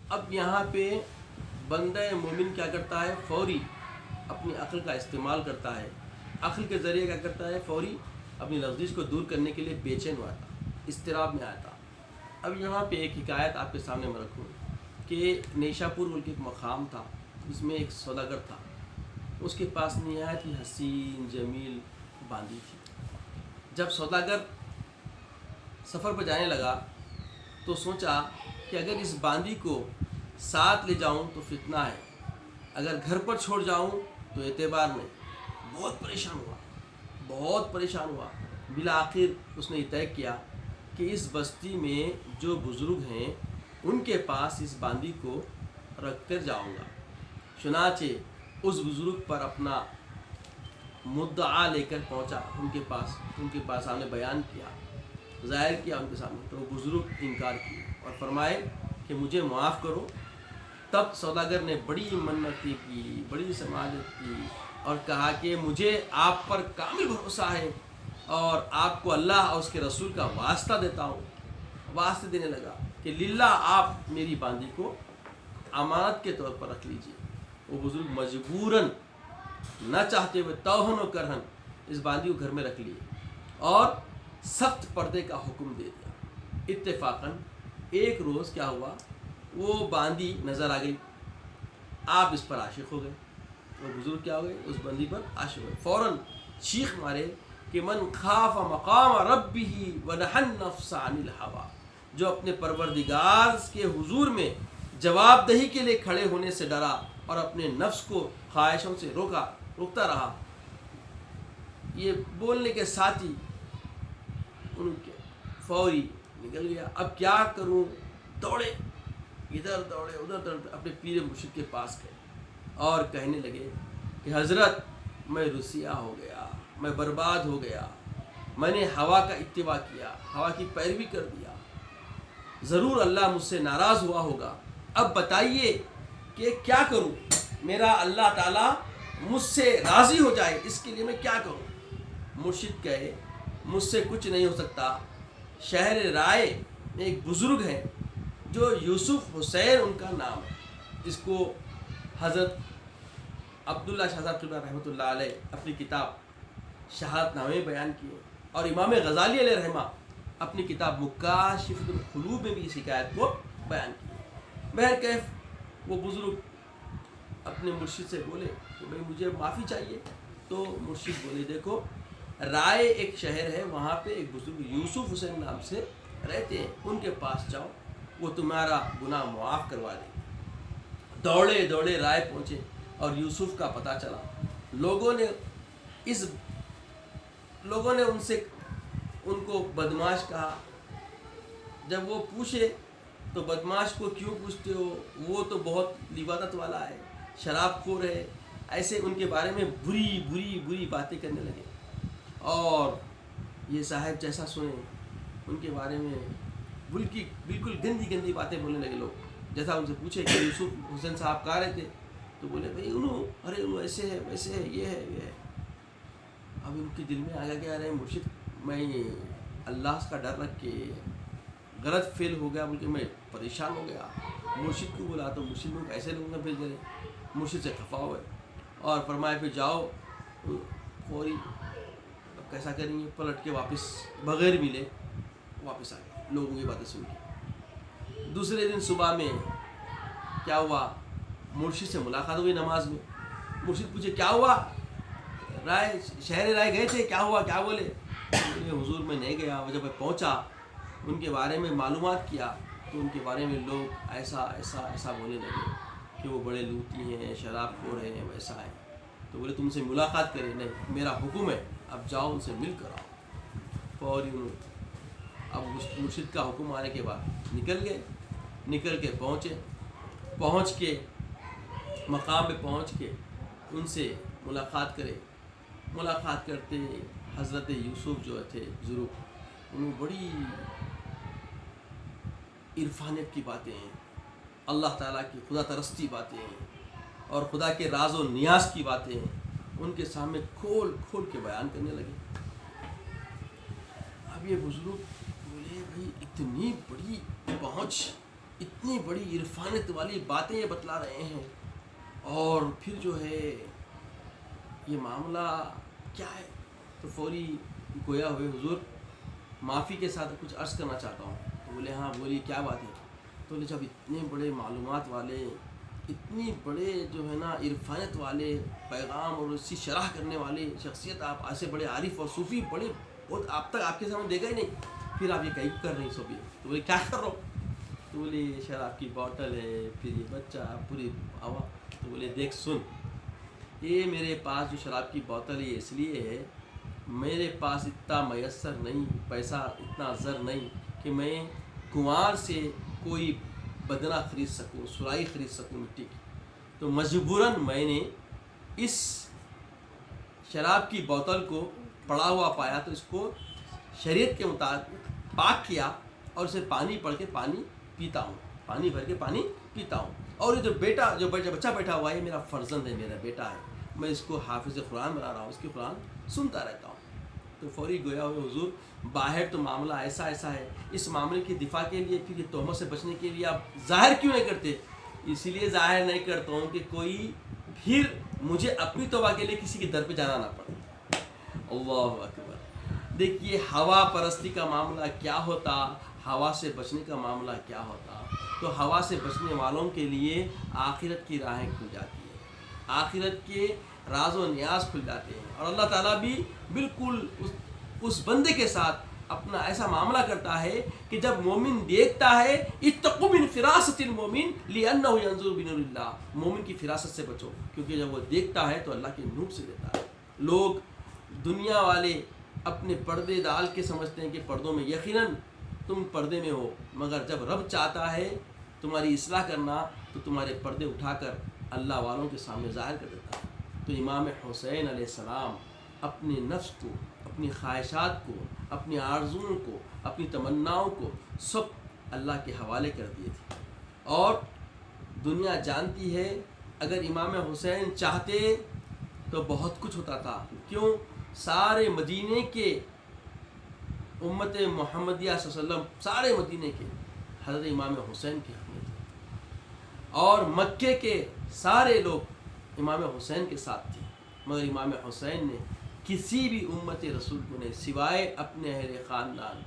اب یہاں پہ بندہ مومن کیا کرتا ہے؟ فوری اپنی عقل کا استعمال کرتا ہے، عقل کے ذریعے کیا کرتا ہے؟ فوری اپنی لفظ کو دور کرنے کے لیے بے چین ہوا تھا، اضطراب میں آیا تھا۔ اب یہاں پہ ایک حکایت آپ کے سامنے میں رکھوں کہ نیشا پور بول کے ایک مقام تھا، اس میں ایک سوداگر تھا، اس کے پاس نہایت ہی حسین جمیل باندی تھی۔ جب سوداگر سفر پر جانے لگا تو سوچا کہ اگر اس باندی کو ساتھ لے جاؤں تو فتنہ ہے، اگر گھر پر چھوڑ جاؤں تو اعتبار نہیں۔ بہت پریشان ہوا۔ بالآخر اس نے یہ طے کیا کہ اس بستی میں جو بزرگ ہیں ان کے پاس اس باندی کو رکھ کر جاؤں گا۔ چنانچہ اس بزرگ پر اپنا مدعا لے کر پہنچا، ان کے پاس سامنے بیان کیا، ظاہر کیا ان کے سامنے، تو وہ بزرگ انکار کیے اور فرمائے کہ مجھے معاف کرو۔ تب سوداگر نے بڑی منتیں کی، بڑی سماجت کی اور کہا کہ مجھے آپ پر کامل بھروسہ ہے اور آپ کو اللہ اور اس کے رسول کا واسطہ دیتا ہوں۔ واسطے دینے لگا کہ للہ آپ میری باندی کو امانت کے طور پر رکھ لیجیے۔ وہ بزرگ مجبوراً نہ چاہتے ہوئے توہن و کرہن اس باندی کو گھر میں رکھ لیے اور سخت پردے کا حکم دے دیا۔ اتفاقاً ایک روز کیا ہوا، وہ باندی نظر آ گئی، آپ اس پر عاشق ہو گئے۔ وہ بزرگ کیا ہو گئے؟ اس بندی پر عاشق ہوئے، فوراً چیخ مارے کہ من خاف مقام ربہ ونہى النفس عن الہویٰ، جو اپنے پروردگار کے حضور میں جواب دہی کے لیے کھڑے ہونے سے ڈرا اور اپنے نفس کو خواہشوں سے روکتا رہا۔ یہ بولنے کے ساتھ ہی ان کے فوری نکل گیا۔ اب کیا کروں؟ دوڑے، ادھر دوڑے ادھر دوڑے، اپنے پیر مرشد کے پاس گئے اور کہنے لگے کہ حضرت میں رسیا ہو گیا، میں برباد ہو گیا، میں نے ہوا کا اتباع کیا، ہوا کی پیروی کر دیا، ضرور اللہ مجھ سے ناراض ہوا ہوگا، اب بتائیے کہ کیا کروں؟ میرا اللہ تعالیٰ مجھ سے راضی ہو جائے، اس کے لیے میں کیا کروں؟ مرشد کہے مجھ سے کچھ نہیں ہو سکتا، شہر رائے میں ایک بزرگ ہیں جو یوسف حسین ان کا نام ہے، اس کو حضرت عبداللہ شاہ صاحب قبلہ رحمۃ اللہ علیہ اپنی کتاب شہادت نامے بیان کیے، اور امام غزالی علیہ رحمہ اپنی کتاب مکاشف القلوب میں بھی اس حکایت کو بیان کیے۔ بہرکیف وہ بزرگ اپنے مرشد سے بولے کہ بھائی مجھے معافی چاہیے، تو مرشد بولے دیکھو رائے ایک شہر ہے، وہاں پہ ایک بزرگ یوسف حسین نام سے رہتے ہیں، ان کے پاس جاؤ، وہ تمہارا گناہ معاف کروا دیں گے۔ دوڑے دوڑے رائے پہنچے اور یوسف کا پتہ چلا۔ لوگوں نے ان کو بدماش کہا۔ جب وہ پوچھے تو بدماش کو کیوں پوچھتے ہو، وہ تو بہت لواطت والا ہے، شراب خور ہے، ایسے ان کے بارے میں بری بری بری باتیں کرنے لگے۔ اور یہ صاحب جیسا سنیں ان کے بارے میں بالکل گندی گندی باتیں بولنے لگے لوگ۔ جیسا ان سے پوچھے کہ یوسف حسین صاحب کہاں رہتے، تو بولے بھائی انہوں ایسے ہے ویسے ہے، یہ ہے۔ اب ان کے دل میں آگا کیا رہے مرشد میں اللہ کا ڈر رکھ کے غلط فیل ہو گیا، بلکہ میں پریشان ہو گیا۔ مرشد کو بولا تو مرشد لوگ ایسے لوگوں کا بھیج دے رہے، مرشد سے خفا ہوئے اور فرمایا پھر جاؤ فوری۔ اب کیسا کریں گے؟ پلٹ کے واپس بغیر ملے واپس آ گئے لوگوں کی باتیں سن کے۔ دوسرے دن صبح میں کیا ہوا، مرشد سے ملاقات ہوئی نماز میں۔ مرشد پوچھے کیا ہوا، شہر رائے گئے تھے، کیا ہوا، کیا بولے؟ حضور میں نہیں گیا، جب میں پہنچا ان کے بارے میں معلومات کیا تو ان کے بارے میں لوگ ایسا ایسا ایسا بولنے لگے کہ وہ بڑے لوٹی ہیں، شراب خور ہیں، ویسا ہے۔ تو بولے تم سے ملاقات کرے؟ نہیں، میرا حکم ہے، اب جاؤ ان سے مل کر آؤ۔ فوری اب مرشد کا حکم آنے کے بعد نکل گئے، نکل کے پہنچ کے مقام پہ پہنچ کے ان سے ملاقات کرے۔ ملاقات کرتے حضرت یوسف جو تھے بزرگ، انہوں بڑی عرفانیت کی باتیں ہیں، اللہ تعالیٰ کی خدا ترستی باتیں ہیں اور خدا کے راز و نیاز کی باتیں ہیں، ان کے سامنے کھول کھول کے بیان کرنے لگے۔ اب یہ بزرگ بولے بھائی اتنی بڑی پہنچ اتنی بڑی عرفانیت والی باتیں یہ بتلا رہے ہیں، اور پھر جو ہے یہ معاملہ کیا ہے؟ تو فوری گویا ہوئے حضور معافی کے ساتھ کچھ عرض کرنا چاہتا ہوں. تو بولے ہاں بولیے کیا بات ہے؟ تو بولے جب اتنے بڑے معلومات والے، اتنی بڑے جو ہے نا عرفانیت والے پیغام اور اسی شرح کرنے والے شخصیت، آپ ایسے بڑے عارف اور صوفی بڑے بہت آپ تک آپ کے سامنے دیکھا ہی نہیں، پھر آپ یہ کہیں کر رہی سو بھی؟ تو بولے کیا کر رہا ہو؟ تو بولے شراب کی بوتل ہے، پھر یہ بچہ پوری ہوا. تو بولے دیکھ سن، یہ میرے پاس جو شراب کی بوتل ہے اس لیے ہے، میرے پاس اتنا میسر نہیں، پیسہ اتنا زر نہیں کہ میں کنوار سے کوئی بدنہ خرید سکوں، سرائی خرید سکوں مٹی کی. تو مجبوراً میں نے اس شراب کی بوتل کو پڑا ہوا پایا، تو اس کو شریعت کے مطابق پاک کیا اور اسے پانی پڑھ کے پانی پیتا ہوں، پانی بھر کے پانی پیتا ہوں. اور یہ جو بچہ بیٹھا ہوا ہے میرا فرزند ہے، میرا بیٹا ہے، میں اس کو حافظ قرآن بنا رہا ہوں، اس کی قرآن سنتا رہتا ہوں. تو فوری گویا ہوئے حضور باہر تو معاملہ ایسا ہے، اس معاملے کی دفاع کے لیے پھر یہ تہمت سے بچنے کے لیے آپ ظاہر کیوں نہیں کرتے؟ اسی لیے ظاہر نہیں کرتا ہوں کہ کوئی پھر مجھے اپنی توبہ کے لیے کسی کے در پہ جانا نہ پڑے. اللہ اکبر. دیکھیے ہوا پرستی کا معاملہ کیا ہوتا، ہوا سے بچنے کا معاملہ کیا ہوتا. تو ہوا سے بچنے والوں کے لیے آخرت کی راہیں کھل جاتی ہیں، آخرت کے راز و نیاز کھل جاتے ہیں، اور اللہ تعالیٰ بھی بالکل اس بندے کے ساتھ اپنا ایسا معاملہ کرتا ہے کہ جب مومن دیکھتا ہے، اتقوا من فراست المومن لأنہ ینظر بنور اللہ، مومن کی فراست سے بچو، کیونکہ جب وہ دیکھتا ہے تو اللہ کے نور سے دیتا ہے. لوگ دنیا والے اپنے پردے ڈال کے سمجھتے ہیں کہ پردوں میں، یقیناً تم پردے میں ہو، مگر جب رب چاہتا ہے تمہاری اصلاح کرنا تو تمہارے پردے اٹھا کر اللہ والوں کے سامنے ظاہر کر دیتا ہے. تو امام حسین علیہ السلام اپنے نفس کو، اپنی خواہشات کو، اپنی آرزوؤں کو، اپنی تمناؤں کو سب اللہ کے حوالے کر دیے تھے. اور دنیا جانتی ہے اگر امام حسین چاہتے تو بہت کچھ ہوتا تھا. کیوں؟ سارے مدینے کے امت محمدیہ صلی اللہ علیہ وسلم، سارے مدینے کے حضرت امام حسین کے حق میں تھے، اور مکے کے سارے لوگ امام حسین کے ساتھ تھے. مگر امام حسین نے کسی بھی امت رسول کو نہیں، سوائے اپنے اہل خاندان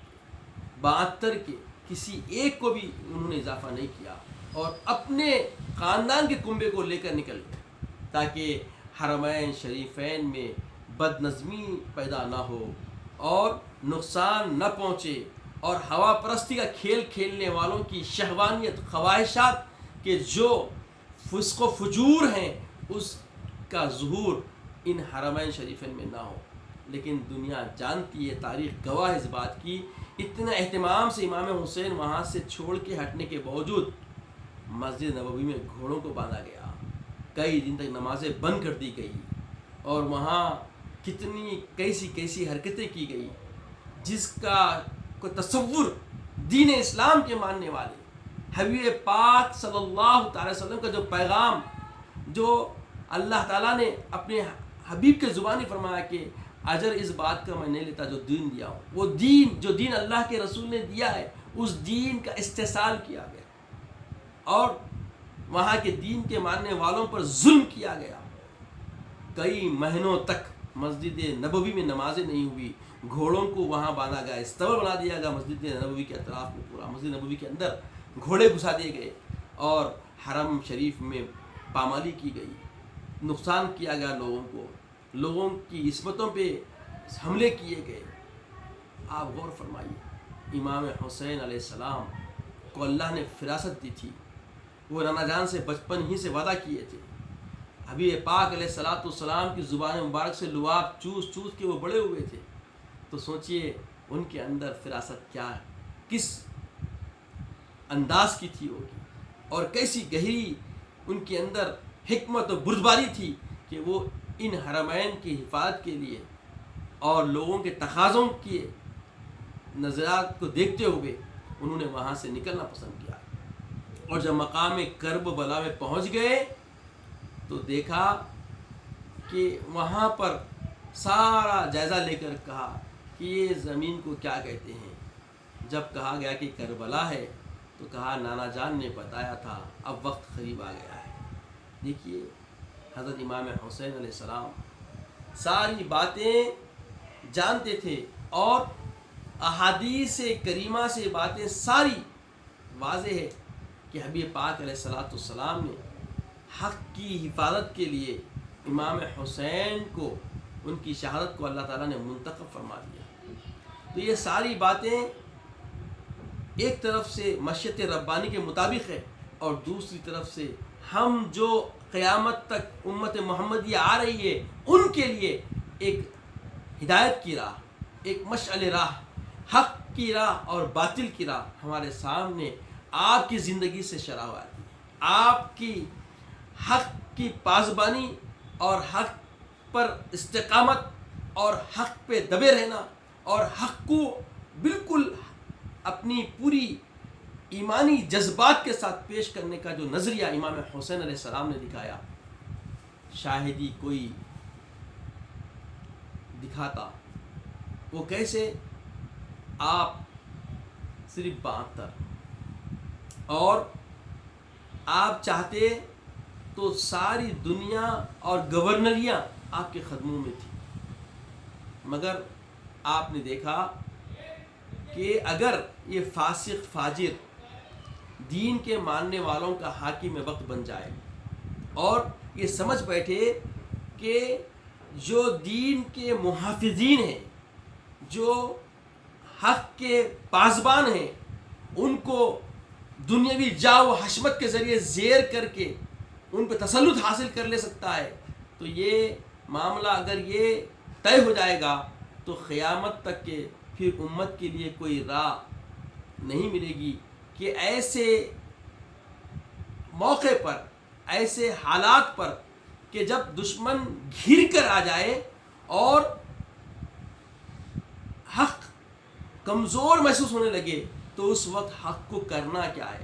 72 کے کسی ایک کو بھی انہوں نے اضافہ نہیں کیا، اور اپنے خاندان کے کنبے کو لے کر نکل گئے تاکہ حرمین شریفین میں بد نظمی پیدا نہ ہو اور نقصان نہ پہنچے، اور ہوا پرستی کا کھیل کھیلنے والوں کی شہوانیت، خواہشات کے جو فسق و فجور ہیں اس کا ظہور ان حرمین شریفین میں نہ ہو. لیکن دنیا جانتی ہے، تاریخ گواہ اس بات کی، اتنا اہتمام سے امام حسین وہاں سے چھوڑ کے ہٹنے کے باوجود مسجد نبوی میں گھوڑوں کو باندھا گیا، کئی دن تک نمازیں بند کر دی گئی، اور وہاں کتنی کیسی حرکتیں کی گئی جس کا کوئی تصور دین اسلام کے ماننے والے، حبیب پاک صلی اللہ تعالی وسلم کا جو پیغام، جو اللہ تعالیٰ نے اپنے حبیب کے زبانی فرمایا کہ اجر اس بات کا میں نہیں لیتا جو دین دیا ہوں، وہ دین جو دین اللہ کے رسول نے دیا ہے اس دین کا استحصال کیا گیا، اور وہاں کے دین کے ماننے والوں پر ظلم کیا گیا. کئی مہینوں تک مسجد نبوی میں نمازیں نہیں ہوئی، گھوڑوں کو وہاں باندھا گیا، استبل بنا دیا گیا مسجد نبوی کے اطراف میں، پورا مسجد نبوی کے اندر گھوڑے گھسا دیے گئے، اور حرم شریف میں پامالی کی گئی، نقصان کیا گیا لوگوں کو، لوگوں کی عصمتوں پہ حملے کیے گئے. آپ غور فرمائیے، امام حسین علیہ السلام کو اللہ نے فراست دی تھی، وہ نانا جان سے بچپن ہی سے وعدہ کیے تھے، حبیب پاک علیہ الصلوۃ والسلام کی زبان مبارک سے لعاب چوس چوس کے وہ بڑے ہوئے تھے. تو سوچئے ان کے اندر فراست کیا، کس انداز کی تھی ہوگی، اور کیسی گہری ان کے اندر حکمت و بردباری تھی کہ وہ ان حرمین کی حفاظت کے لیے اور لوگوں کے تقاضوں کے نظرات کو دیکھتے ہوئے انہوں نے وہاں سے نکلنا پسند کیا. اور جب مقام کرب و بلا میں پہنچ گئے تو دیکھا کہ وہاں پر سارا جائزہ لے کر کہا کہ یہ زمین کو کیا کہتے ہیں. جب کہا گیا کہ کربلا ہے تو کہا نانا جان نے بتایا تھا، اب وقت قریب آ گیا ہے۔ دیکھیے حضرت امام حسین علیہ السلام ساری باتیں جانتے تھے اور احادیث کریمہ سے باتیں ساری واضح ہے کہ حبیب پاک علیہ السلام نے حق کی حفاظت کے لیے امام حسین کو، ان کی شہادت کو اللہ تعالیٰ نے منتخب فرما دیا۔ تو یہ ساری باتیں ایک طرف سے مشیت ربانی کے مطابق ہے اور دوسری طرف سے ہم جو قیامت تک امت محمدیہ آ رہی ہے ان کے لیے ایک ہدایت کی راہ، ایک مشعل راہ، حق کی راہ اور باطل کی راہ ہمارے سامنے آپ کی زندگی سے شرح ہوا ہے۔ آپ کی حق کی پاسبانی اور حق پر استقامت اور حق پہ دبے رہنا اور حق کو بالکل اپنی پوری ایمانی جذبات کے ساتھ پیش کرنے کا جو نظریہ امام حسین علیہ السلام نے دکھایا، شاہدی کوئی دکھاتا وہ کیسے؟ آپ صرف 72 اور آپ چاہتے تو ساری دنیا اور گورنریاں آپ کے قدموں میں تھی، مگر آپ نے دیکھا کہ اگر یہ فاسق فاجر دین کے ماننے والوں کا حاکم وقت بن جائے اور یہ سمجھ بیٹھے کہ جو دین کے محافظین ہیں، جو حق کے پاسبان ہیں، ان کو دنیاوی جاہ و حشمت کے ذریعے زیر کر کے ان پہ تسلط حاصل کر لے سکتا ہے، تو یہ معاملہ اگر یہ طے ہو جائے گا تو قیامت تک کے پھر امت کے لیے کوئی راہ نہیں ملے گی کہ ایسے موقع پر، ایسے حالات پر کہ جب دشمن گھر کر آ جائے اور حق کمزور محسوس ہونے لگے تو اس وقت حق کو کرنا کیا ہے؟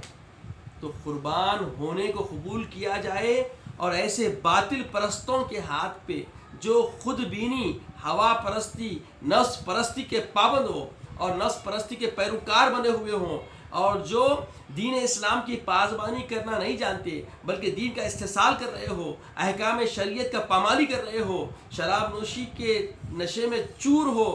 تو قربان ہونے کو قبول کیا جائے اور ایسے باطل پرستوں کے ہاتھ پہ جو خود بینی، ہوا پرستی، نفس پرستی کے پابند ہو اور نفس پرستی کے پیروکار بنے ہوئے ہوں اور جو دین اسلام کی پاسبانی کرنا نہیں جانتے بلکہ دین کا استحصال کر رہے ہو، احکام شریعت کا پامالی کر رہے ہو، شراب نوشی کے نشے میں چور ہو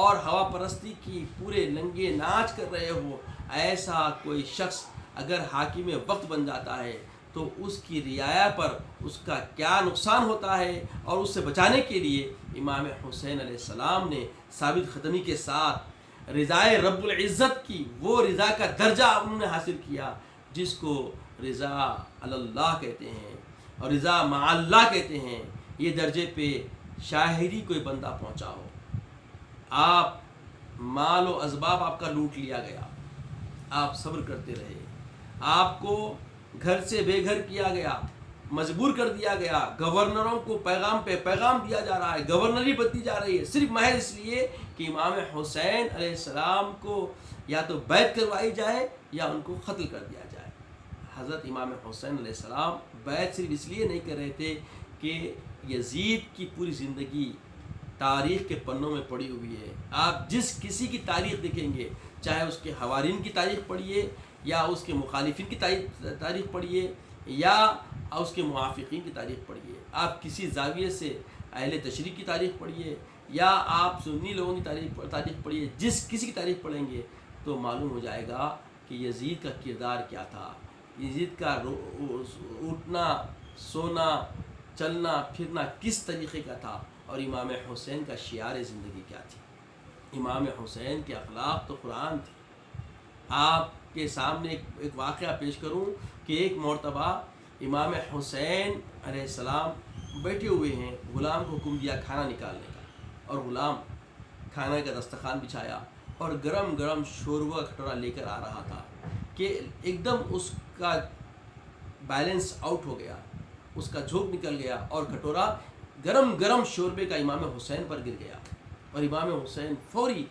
اور ہوا پرستی کی پورے ننگے ناچ کر رہے ہو، ایسا کوئی شخص اگر حاکم وقت بن جاتا ہے تو اس کی رعایا پر اس کا کیا نقصان ہوتا ہے، اور اس سے بچانے کے لیے امام حسین علیہ السلام نے ثابت قدمی کے ساتھ رضائے رب العزت کی، وہ رضا کا درجہ انہوں نے حاصل کیا جس کو رضا اللہ کہتے ہیں اور رضا مع اللہ کہتے ہیں۔ یہ درجے پہ شاہدی کوئی بندہ پہنچا ہو، آپ مال و اسباب آپ کا لوٹ لیا گیا، آپ صبر کرتے رہے، آپ کو گھر سے بے گھر کیا گیا، مجبور کر دیا گیا، گورنروں کو پیغام پہ پیغام دیا جا رہا ہے، گورنری بدلی جا رہی ہے صرف محض اس لیے کہ امام حسین علیہ السلام کو یا تو بیعت کروائی جائے یا ان کو قتل کر دیا جائے۔ حضرت امام حسین علیہ السلام بیعت صرف اس لیے نہیں کر رہے تھے کہ یزید کی پوری زندگی تاریخ کے پنوں میں پڑی ہوئی ہے، آپ جس کسی کی تاریخ دیکھیں گے، چاہے اس کے حوارین کی تاریخ پڑھیے یا اس کے مخالفین کی تاریخ پڑھیے یا اس کے موافقین کی تاریخ پڑھیے، آپ کسی زاویے سے اہل تشریع کی تاریخ پڑھیے یا آپ سنی لوگوں کی تاریخ پڑھیے، جس کسی کی تاریخ پڑھیں گے تو معلوم ہو جائے گا کہ یزید کا کردار کیا تھا، یزید کا اٹھنا، سونا، چلنا پھرنا کس طریقے کا تھا، اور امام حسین کا شعار زندگی کیا تھی۔ امام حسین کے اخلاق تو قرآن تھے۔ آپ کے سامنے ایک واقعہ پیش کروں کہ ایک مرتبہ امام حسین علیہ السلام بیٹھے ہوئے ہیں، غلام کو حکم دیا کھانا نکالنے کا، اور غلام کھانے کا دسترخوان بچھایا اور گرم گرم شوربہ کٹورا لے کر آ رہا تھا کہ ایک دم اس کا بیلنس آؤٹ ہو گیا، اس کا جھونک نکل گیا اور کٹورا گرم گرم شوربے کا امام حسین پر گر گیا، اور امام حسین فوری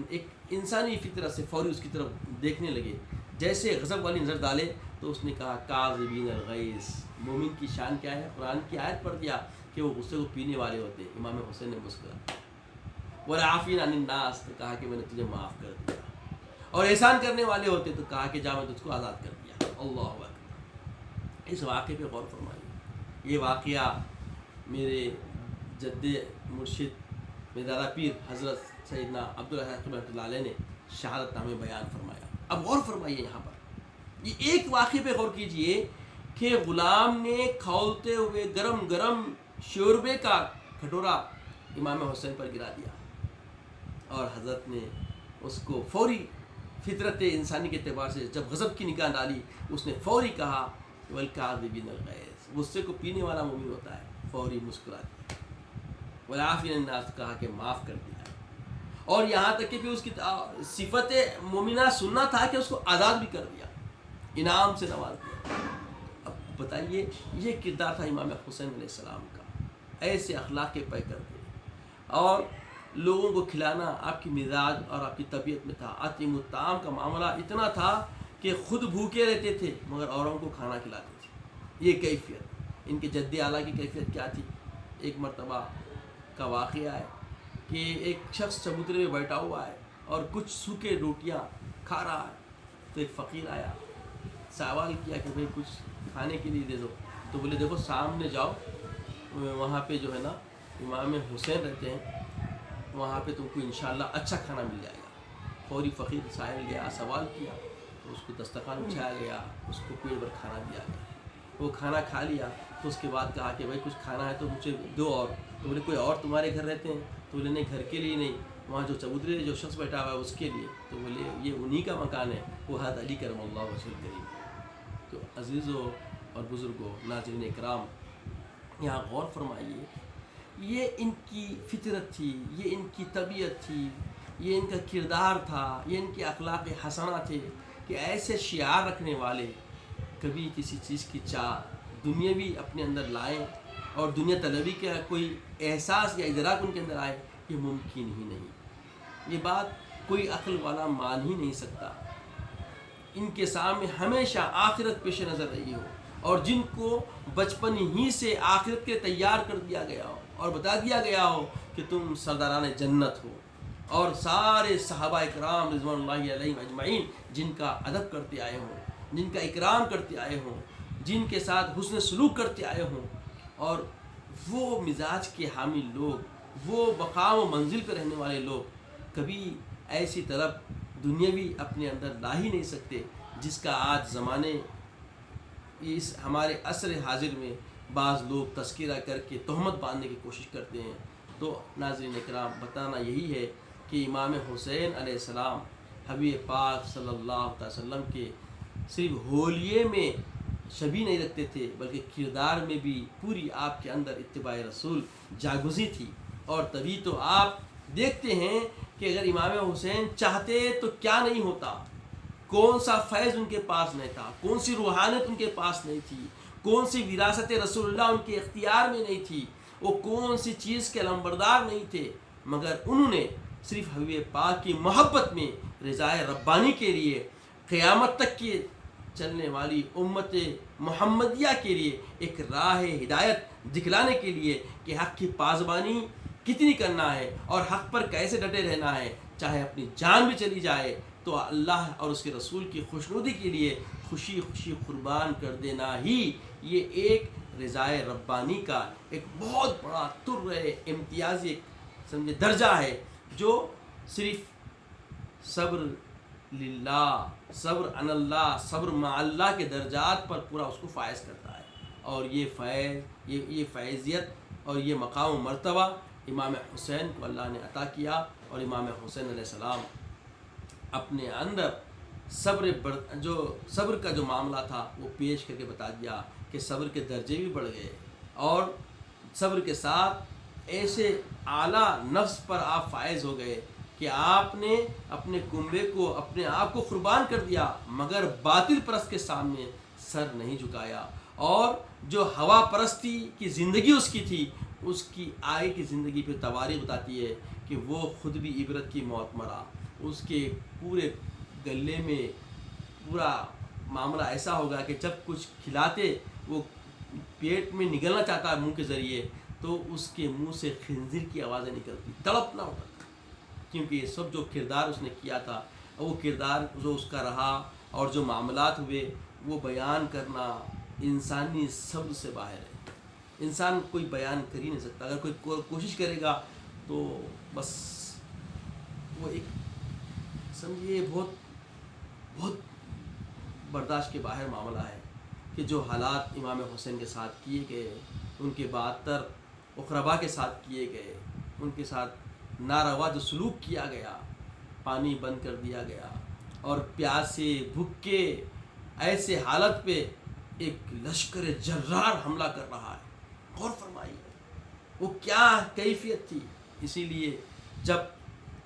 ایک انسانی فطرت سے فوری اس کی طرف دیکھنے لگے، جیسے غضب والی نظر ڈالے تو اس نے کہا کاظمین الغیظ، مومن کی شان کیا ہے؟ قرآن کی آیت پڑھ دیا کہ وہ غصے کو پینے والے ہوتے ہیں۔ امام حسین نے مسکرایا، والعافین عن الناس، تو کہا کہ میں نے تجھے معاف کر دیا، اور احسان کرنے والے ہوتے تو کہا کہ جا میں تجھ کو آزاد کر دیا. اللہ اکبر. اس واقعے پہ غور فرمائیے. یہ واقعہ میرے جد مرشد میرے دادا پیر حضرت سیدنا عبدالحق رحمۃ اللہ علیہ نے شہادت نامے بیان فرمایا. اب غور فرمائیے یہاں پر یہ ایک واقعے پہ غور کیجئے کہ غلام نے کھولتے ہوئے گرم گرم شوربے کا کھٹورا امام حسین پر گرا دیا اور حضرت نے اس کو فوری فطرت انسانی کے اعتبار سے جب غضب کی نگاہ ڈالی اس نے فوری کہا والکاظمین الغیظ. غصے کو پینے والا مومن ہوتا ہے, فوری مسکرا دیا. والعافین الناس کہا کہ معاف کر دیا. اور یہاں تک کہ پھر اس کی صفت مومنہ سننا تھا کہ اس کو آزاد بھی کر دیا, انعام سے نواز دیا. اب بتائیے یہ کردار تھا امام حسین علیہ السلام کا. ایسے اخلاق کے پیکر تھے اور لوگوں کو کھلانا آپ کی مزاج اور آپ کی طبیعت میں تھا. اطعموا الطعام کا معاملہ اتنا تھا کہ خود بھوکے رہتے تھے مگر اوروں کو کھانا کھلاتے تھے. یہ کیفیت ان کے جد اعلیٰ کی کیفیت کیا تھی. ایک مرتبہ کا واقعہ ہے کہ ایک شخص چبوترے میں بیٹھا ہوا ہے اور کچھ سوکھے روٹیاں کھا رہا ہے. تو ایک فقیر آیا, سوال کیا کہ بھئی کچھ کھانے کے لیے دے دو. تو بولے دیکھو سامنے جاؤ, وہاں پہ جو ہے نا امام حسین رہتے ہیں, وہاں پہ تم کو انشاءاللہ اچھا کھانا مل جائے گا. فوری فقیر سائل گیا, سوال کیا, تو اس کو دسترخوان بچھایا گیا, اس کو پیٹ بھر کھانا دیا گیا. وہ کھانا کھا لیا تو اس کے بعد کہا کہ بھائی کچھ کھانا ہے تو مجھے دو اور. تو بولے کوئی اور تمہارے گھر رہتے ہیں؟ تو بولے نہیں, گھر کے لیے نہیں, وہاں جو چبوترے جو شخص بیٹھا ہوا ہے اس کے لیے. تو بولے یہ انہی کا مکان ہے, وہ حضرت علی کرم اللہ وجہہ کریم. تو عزیزوں اور بزرگوں, ناظرین اکرام, یہاں غور فرمائیے, یہ ان کی فطرت تھی, یہ ان کی طبیعت تھی, یہ ان کا کردار تھا, یہ ان کے اخلاق حسنہ تھے کہ ایسے شعار رکھنے والے کبھی کسی چیز کی چاہ دنیاوی اپنے اندر لائیں اور دنیا طلبی کا کوئی احساس یا ادراک ان کے اندر آئے, یہ ممکن ہی نہیں. یہ بات کوئی عقل والا مان ہی نہیں سکتا. ان کے سامنے ہمیشہ آخرت پیش نظر رہی ہو اور جن کو بچپن ہی سے آخرت کے تیار کر دیا گیا ہو اور بتا دیا گیا ہو کہ تم سرداران جنت ہو, اور سارے صحابہ اکرام رضوان اللہ علیہم اجمعین جن کا ادب کرتے آئے ہوں, جن کا اکرام کرتے آئے ہوں, جن کے ساتھ حسن سلوک کرتے آئے ہوں, اور وہ مزاج کے حامل لوگ, وہ مقام و منزل پہ رہنے والے لوگ کبھی ایسی طلب دنیاوی اپنے اندر لا ہی نہیں سکتے جس کا آج زمانے اس ہمارے عصر حاضر میں بعض لوگ تذکرہ کر کے تہمت باندھنے کی کوشش کرتے ہیں. تو ناظرین اکرام, بتانا یہی ہے کہ امام حسین علیہ السلام حبیب پاک صلی اللہ علیہ وسلم کے صرف ہولیے میں شبیہ نہیں رکھتے تھے بلکہ کردار میں بھی پوری آپ کے اندر اتباع رسول جاگزی تھی. اور تبھی تو آپ دیکھتے ہیں کہ اگر امام حسین چاہتے تو کیا نہیں ہوتا. کون سا فیض ان کے پاس نہیں تھا, کون سی روحانیت ان کے پاس نہیں تھی, کون سی وراثت رسول اللہ ان کے اختیار میں نہیں تھی, وہ کون سی چیز کے علمبردار نہیں تھے, مگر انہوں نے صرف حبیب پاک کی محبت میں رضائے ربانی کے لیے قیامت تک کی چلنے والی امت محمدیہ کے لیے ایک راہ ہدایت دکھلانے کے لیے کہ حق کی پاسبانی کتنی کرنا ہے اور حق پر کیسے ڈٹے رہنا ہے, چاہے اپنی جان بھی چلی جائے تو اللہ اور اس کے رسول کی خوشنودی کے لیے خوشی خوشی قربان کر دینا ہی یہ ایک رضائے ربانی کا ایک بہت بڑا امتیازی سمجھے درجہ ہے جو صرف صبر للہ, صبر عن اللہ, صبر مع اللہ کے درجات پر پورا اس کو فائز کرتا ہے. اور یہ فیض, یہ فیضیت اور یہ مقام و مرتبہ امام حسین کو اللہ نے عطا کیا. اور امام حسین علیہ السلام اپنے اندر صبر کا جو معاملہ تھا وہ پیش کر کے بتا دیا کہ صبر کے درجے بھی بڑھ گئے اور صبر کے ساتھ ایسے اعلیٰ نفس پر آپ فائز ہو گئے کہ آپ نے اپنے کنبے کو, اپنے آپ کو قربان کر دیا مگر باطل پرست کے سامنے سر نہیں جھکایا. اور جو ہوا پرستی کی زندگی اس کی تھی, اس کی آگے کی زندگی پہ تواریخ بتاتی ہے کہ وہ خود بھی عبرت کی موت مرا. اس کے پورے گلے میں پورا معاملہ ایسا ہوگا کہ جب کچھ کھلاتے وہ پیٹ میں نگلنا چاہتا ہے منہ کے ذریعے تو اس کے منہ سے خنزیر کی آوازیں نکلتی, تڑپنا ہوتا تھا, کیونکہ یہ سب جو کردار اس نے کیا تھا وہ کردار جو اس کا رہا اور جو معاملات ہوئے وہ بیان کرنا انسانی صبر سے باہر ہے. انسان کوئی بیان کر ہی نہیں سکتا. اگر کوئی کوشش کرے گا تو بس وہ ایک سمجھیے بہت برداشت کے باہر معاملہ ہے کہ جو حالات امام حسین کے ساتھ کیے گئے، ان کے 72 اقربا کے ساتھ کیے گئے، ان کے ساتھ ناروا جو سلوک کیا گیا، پانی بند کر دیا گیا اور پیاسے بھوکے ایسے حالت پہ ایک لشکر جرار حملہ کر رہا ہے. غور فرمائیے وہ کیا کیفیت تھی. اسی لیے جب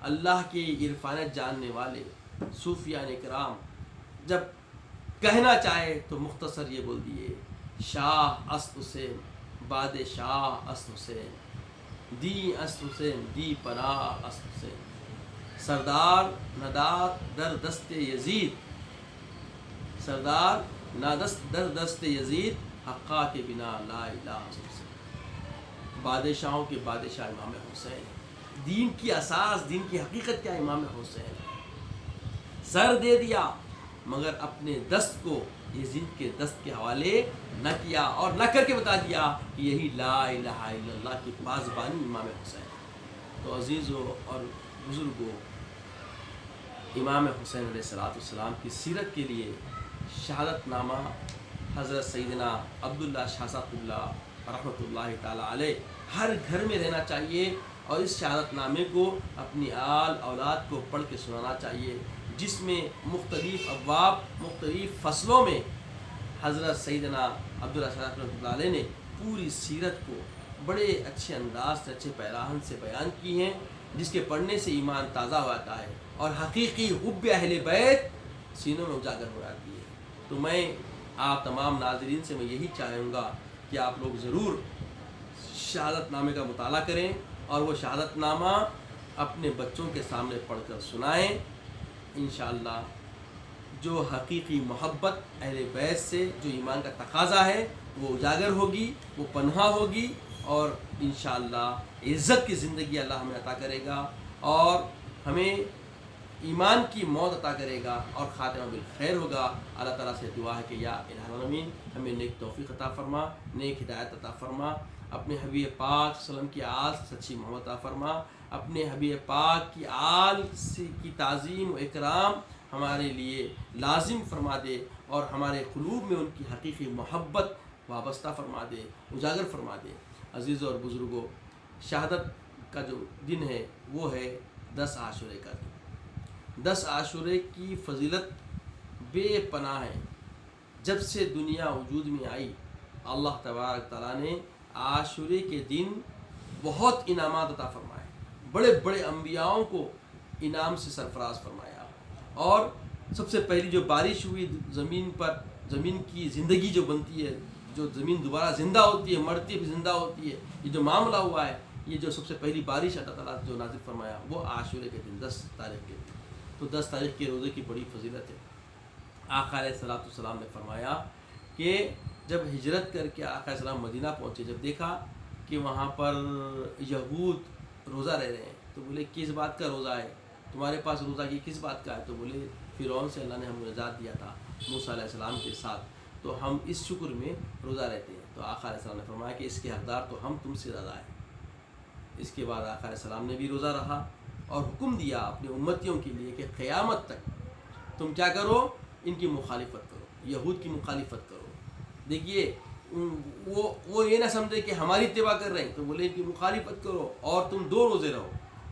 اللہ کی عرفانیت جاننے والے صوفیان کرام جب کہنا چاہے تو مختصر یہ بول دیے، شاہ است حسین بادشاہ است حسین، دی است حسین دی پناہ است حسین، سردار ندات در دست یزید، سردار نادست در دست یزید، حقا کے بنا لا الہ حسین. بادشاہوں کے بادشاہ امام حسین، دین کی اساس، دین کی حقیقت کیا امام حسین. سر دے دیا مگر اپنے دست کو یزید کے دست کے حوالے نہ کیا اور نہ کر کے بتا دیا کہ یہی لا الہ الا اللہ کی پاسبانی امام حسین. تو عزیزوں اور بزرگوں، امام حسین علیہ السلام کی سیرت کے لیے شہادت نامہ حضرت سیدنا عبداللہ شاہ صاحب اللہ رحمۃ اللہ تعالیٰ علیہ ہر گھر میں رہنا چاہیے اور اس شہادت نامے کو اپنی آل اولاد کو پڑھ کے سنانا چاہیے، جس میں مختلف ابواب، مختلف فصلوں میں حضرت سیدنا عبداللہ شاہ صاحب رحمۃ اللہ علیہ نے پوری سیرت کو بڑے اچھے انداز سے، اچھے پیراہن سے بیان کی ہیں، جس کے پڑھنے سے ایمان تازہ ہوتا ہے اور حقیقی حب اہل بیت سینوں میں اجاگر ہو جاتی ہے. تو میں آپ تمام ناظرین سے میں یہی چاہوں گا کہ آپ لوگ ضرور شہادت نامے کا مطالعہ کریں اور وہ شہادت نامہ اپنے بچوں کے سامنے پڑھ کر سنائیں. انشاءاللہ جو حقیقی محبت اہل بیت سے جو ایمان کا تقاضا ہے وہ اجاگر ہوگی، وہ پنہا ہوگی اور انشاءاللہ عزت کی زندگی اللہ ہمیں عطا کرے گا اور ہمیں ایمان کی موت عطا کرے گا اور خاتمہ بالخیر ہوگا. اللہ تعالیٰ سے دعا ہے کہ یا الہ العالمین ہمیں نیک توفیق عطا فرما، نیک ہدایت عطا فرما، اپنے حبیب پاک صلی اللہ علیہ وسلم کی آل سے سچی محبت عطا فرما، اپنے حبیب پاک کی آل کی تعظیم و اکرام ہمارے لیے لازم فرما دے اور ہمارے قلوب میں ان کی حقیقی محبت وابستہ فرما دے، اجاگر فرما دے. عزیزوں اور بزرگوں، شہادت کا جو دن ہے وہ ہے 10 عاشورے کا دن. 10 عاشورے کی فضیلت بے پناہ ہے. جب سے دنیا وجود میں آئی اللہ تبارک تعالیٰ نے عاشورے کے دن بہت انعامات عطا فرمائے، بڑے بڑے انبیاؤں کو انعام سے سرفراز فرمایا. اور سب سے پہلی جو بارش ہوئی زمین پر، زمین کی زندگی جو بنتی ہے، جو زمین دوبارہ زندہ ہوتی ہے، مرتی بھی زندہ ہوتی ہے، یہ جو معاملہ ہوا ہے، یہ جو سب سے پہلی بارش اللہ تعالیٰ جو نازل فرمایا وہ عاشورے کے دن 10 تاریخ کے دن. تو 10 تاریخ کے روزے کی بڑی فضیلت ہے. آقا علیہ السلام نے فرمایا کہ جب ہجرت کر کے آقا علیہ السلام مدینہ پہنچے، جب دیکھا کہ وہاں پر یہود روزہ رہ رہے ہیں تو بولے کس بات کا روزہ ہے تمہارے پاس، روزہ کی کس بات کا ہے؟ تو بولے فرعون سے اللہ نے ہم کو نجات دیا تھا موسیٰ علیہ السلام کے ساتھ، تو ہم اس شکر میں روزہ رہتے ہیں. تو آقا علیہ السلام نے فرمایا کہ اس کے حقدار تو ہم تم سے زیادہ ہیں. اس کے بعد آقا علیہ السلام نے بھی روزہ رہا اور حکم دیا اپنے امتیوں کے لیے کہ قیامت تک تم کیا کرو، ان کی مخالفت کرو، یہود کی مخالفت کرو. دیکھیے وہ یہ نہ سمجھے کہ ہماری اتباع کر رہے ہیں، تو بولے ان کی مخالفت کرو اور تم 2 روزے رہو،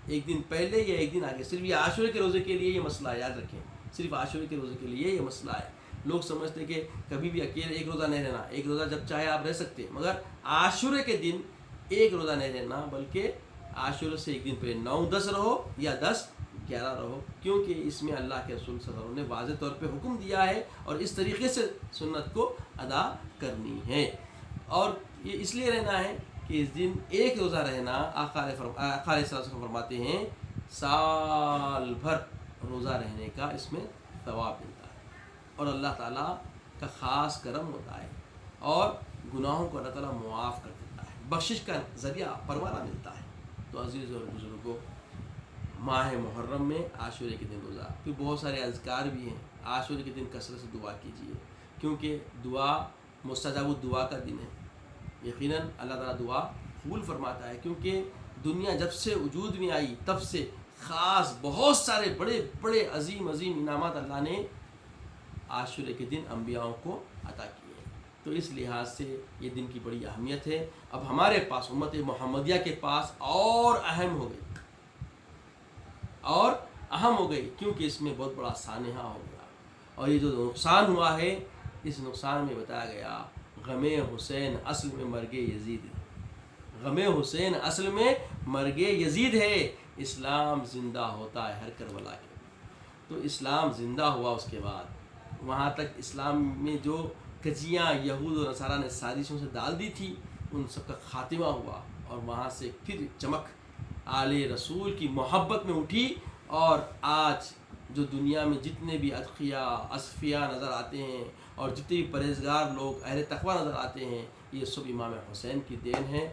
ایک دن پہلے یا ایک دن آگے. صرف یہ عاشورے کے روزے کے لیے یہ مسئلہ ہے، یاد رکھیں، صرف عاشورے کے روزے کے لیے یہ مسئلہ ہے. لوگ سمجھتے ہیں کہ کبھی بھی اکیلے ایک روزہ نہیں رہنا، ایک روزہ جب چاہے آپ رہ سکتے ہیں، مگر عاشورے کے دن ایک روزہ نہیں رہنا، بلکہ عاشورے سے ایک دن پہلے 9-10 رہو یا 10-11 رہو، کیونکہ اس میں اللہ کے رسول صلی اللہ علیہ وسلم نے واضح طور پہ حکم دیا ہے اور اس طریقے سے سنت کو ادا کرنی ہے. اور یہ اس لیے رہنا ہے کہ اس دن ایک روزہ رہنا، آقا علیہ السلام فرماتے ہیں سال بھر روزہ رہنے کا اس میں ثواب ملتا ہے اور اللہ تعالیٰ کا خاص کرم ہوتا ہے اور گناہوں کو اللہ تعالیٰ معاف کر دیتا ہے، بخشش کا ذریعہ پروانہ ملتا ہے. تو عزیز اور بزرگوں، ماہ محرم میں عاشورے کے دن روزہ، پھر بہت سارے اذکار بھی ہیں، عاشورے کے دن کثرت سے دعا کیجیے، کیونکہ دعا مستجاب الدعا کا دن ہے، یقیناً اللہ تعالیٰ دعا قبول فرماتا ہے، کیونکہ دنیا جب سے وجود میں آئی تب سے خاص بہت سارے بڑے بڑے عظیم عظیم انعامات اللہ نے عاشورے کے دن انبیاءوں کو عطا کیے ہیں، تو اس لحاظ سے یہ دن کی بڑی اہمیت ہے۔ اب ہمارے پاس امت محمدیہ کے پاس اور اہم ہو گئی کیونکہ اس میں بہت بڑا سانحہ ہو گیا، اور یہ جو نقصان ہوا ہے اس نقصان میں بتایا گیا غم حسین اصل میں مرگ یزید ہے، غم حسین اصل میں مرگ یزید ہے، اسلام زندہ ہوتا ہے ہر کربلا کے، تو اسلام زندہ ہوا، اس کے بعد وہاں تک اسلام میں جو کجیاں یہود و نصارہ نے سازشوں سے ڈال دی تھی ان سب کا خاتمہ ہوا، اور وہاں سے پھر چمک آل رسول کی محبت میں اٹھی، اور آج جو دنیا میں جتنے بھی اتقیاء اصفیاء نظر آتے ہیں اور جتنے بھی پرہیزگار لوگ اہل تقوی نظر آتے ہیں یہ سب امام حسین کی دین ہے۔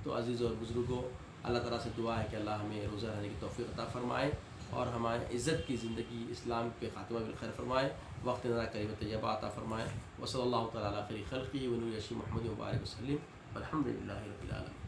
تو عزیز اور بزرگوں، اللہ تعالیٰ سے دعا ہے کہ اللہ ہمیں روزہ رہنے کی توفیق عطا فرمائے اور ہمارے عزت کی زندگی اسلام پہ خاتمہ بالخیر فرمائے، وقت نظر قریب طیبہ عطا فرمائے، وصلی اللہ تعالیٰ علی خیر خلقہ ونور عرشہ محمد وبارک وسلم، والحمد للہ رب العالمین۔